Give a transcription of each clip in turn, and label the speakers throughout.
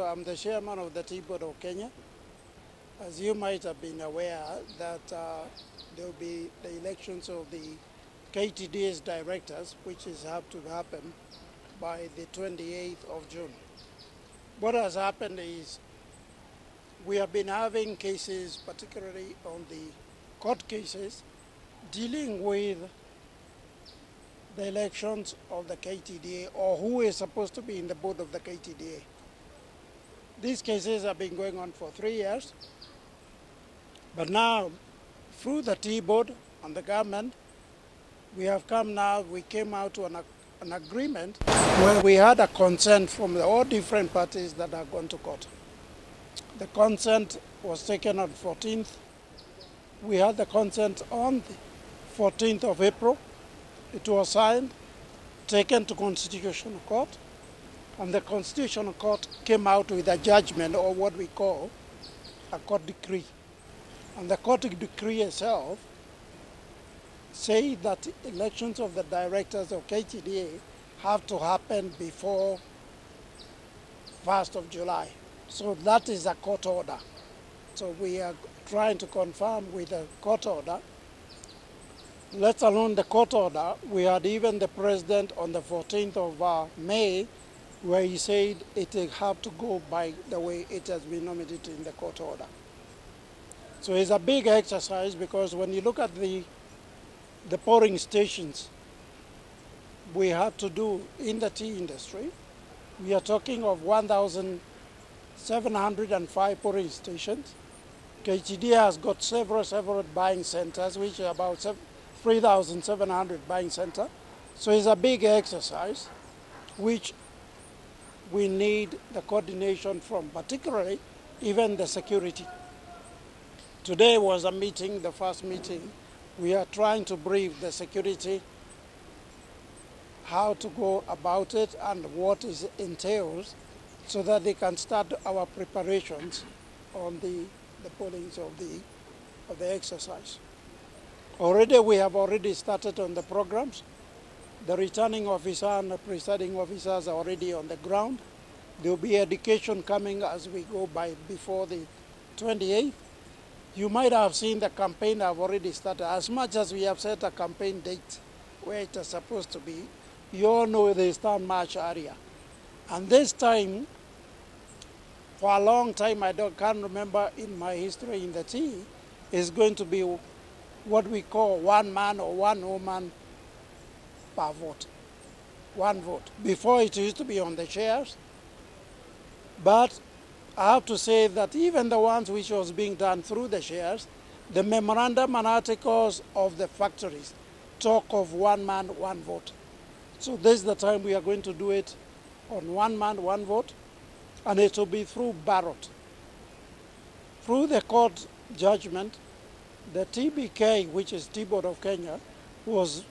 Speaker 1: I'm the chairman of the Tea Board of Kenya. As you might have been aware that there will be the elections of the KTDA's directors, which is have to happen by the 28th of June. What has happened is we have been having cases, particularly on the court cases, dealing with the elections of the KTDA or who is supposed to be in the board of the KTDA. These cases have been going on for 3 years, but now through the Tea Board and the government, we came out to an agreement where we had a consent from all different parties that are going to court. The consent was taken on 14th. We had the consent on the 14th of April. It was signed, taken to Constitutional Court, and the Constitutional Court came out with a judgment, or what we call a court decree. And the court decree itself say that elections of the directors of KTDA have to happen before 1st of July. So that is a court order. So we are trying to confirm with the court order. Let alone the court order, we had even the president on the 14th of May, where he said it will have to go by the way it has been nominated in the court order. So it's a big exercise, because when you look at the polling stations we have to do in the tea industry, we are talking of 1,705 polling stations. KTDA has got several buying centers, which are about 3,700 buying centers. So it's a big exercise, which we need the coordination from, particularly even the security. Today was a meeting, the first meeting. We are trying to brief the security how to go about it and what it entails, so that they can start our preparations on the pollings of the exercise. Already we have started on the programs. The returning officer and the presiding officers are already on the ground. There will be education coming as we go by before the 28th. You might have seen the campaign have already started. As much as we have set a campaign date where it is supposed to be, you all know they start March area. And this time, for a long time, can't remember in my history in the tea, is going to be what we call one man or one woman per vote. One vote. Before it used to be on the shares, but I have to say that even the ones which was being done through the shares, the memorandum and articles of the factories talk of one man, one vote. So this is the time we are going to do it on one man, one vote, and it will be through ballot. Through the court judgment, the TBK, which is Tea Board of Kenya, was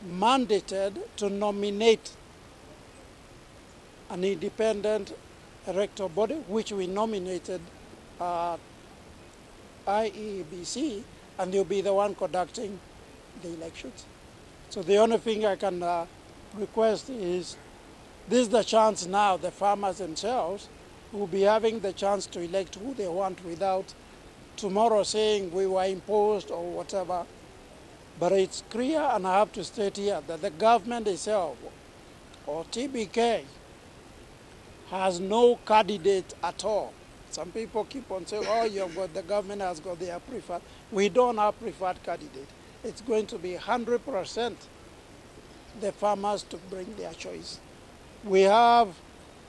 Speaker 1: mandated to nominate an independent electoral body, which we nominated IEBC, and they'll be the one conducting the elections. So the only thing I can request is, this is the chance now, the farmers themselves will be having the chance to elect who they want without tomorrow saying we were imposed or whatever. But it's clear, and I have to state here, that the government itself, or TBK, has no candidate at all. Some people keep on saying, oh, the government has got their preferred. We don't have preferred candidate. It's going to be 100% the farmers to bring their choice. We have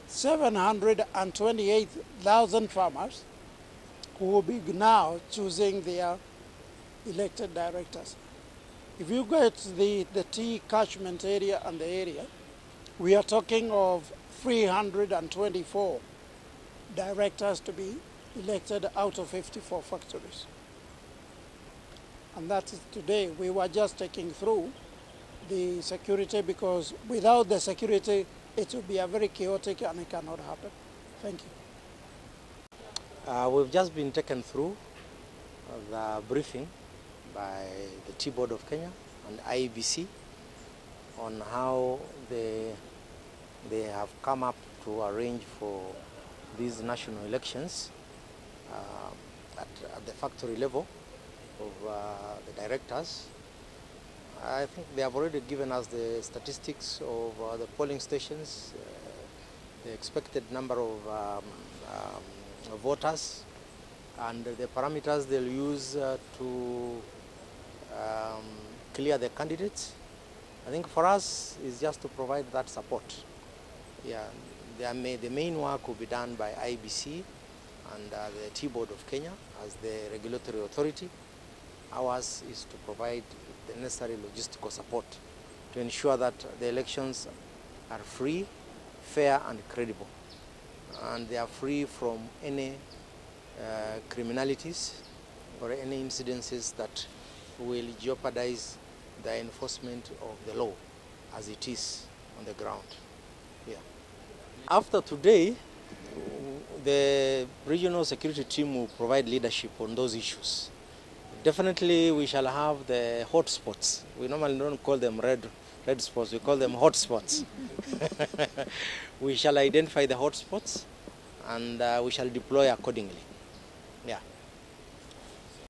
Speaker 1: 728,000 farmers who will be now choosing their elected directors. If you get the tea catchment area and the area, we are talking of 324 directors to be elected out of 54 factories. And that is today. We were just taking through the security, because without the security, it will be a very chaotic and it cannot happen. Thank you.
Speaker 2: We've just been taken through the briefing by the Tea Board of Kenya and IEBC on how they have come up to arrange for these national elections at the factory level of the directors. I think they have already given us the statistics of the polling stations, the expected number of voters, and the parameters they'll use to clear the candidates. I think for us is just to provide that support. Yeah, the main work will be done by IEBC and the T-Board of Kenya as the regulatory authority. Ours is to provide the necessary logistical support to ensure that the elections are free, fair and credible. And they are free from any criminalities or any incidences that will jeopardize the enforcement of the law as it is on the ground. Yeah. After today, the regional security team will provide leadership on those issues. Definitely we shall have the hot spots. We normally don't call them red spots, we call them hot spots. We shall identify the hot spots and we shall deploy accordingly. Yeah.